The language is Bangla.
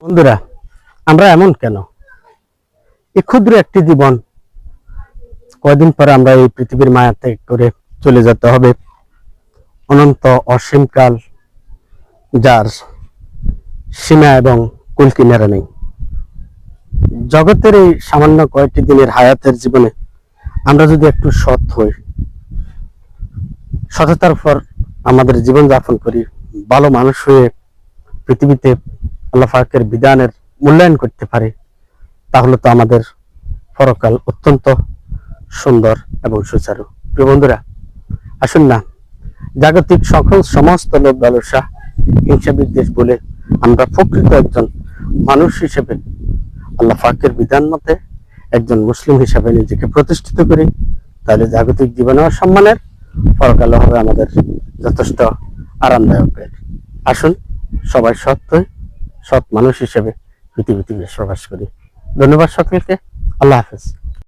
বন্ধুরা, আমরা এমন কেন? এই ক্ষুদ্র একটি জীবন, কয়দিন পরে আমরা এই পৃথিবীর মায়া ত্যাগ করে চলে যেতে হবে অনন্ত অসীমকাল, যার সীমা এবং কুল কিনারা নেই। জগতের এই সামান্য কয়েকটি দিনের হায়াতের জীবনে আমরা যদি একটু সৎ হই, সততার পর আমাদের জীবন যাপন করি, ভালো মানুষ হয়ে পৃথিবীতে আল্লাহ পাকের বিধানের মূল্যায়ন করতে পারি, তাহলে তো আমাদের পরকাল অত্যন্ত সুন্দর এবং সুচারু। প্রিয় বন্ধুরা, আসুন না জাগতিক সমস্ত লোক লালসা, হিংসা বিদ্বেষ বলে আমরা প্রকৃত একজন মানুষ হিসেবে আল্লাহ পাকের বিধান মতে একজন মুসলিম হিসেবে নিজেকে প্রতিষ্ঠিত করি, তাহলে জাগতিক জীবনেও সম্মানের, পরকালে হবে আমাদের যথেষ্ট আরামদায়কের। আসুন সবাই সৎ মানুষ হিসেবে পৃথিবীতে বসবাস করি। ধন্যবাদ সকলকে। আল্লাহ হাফেজ।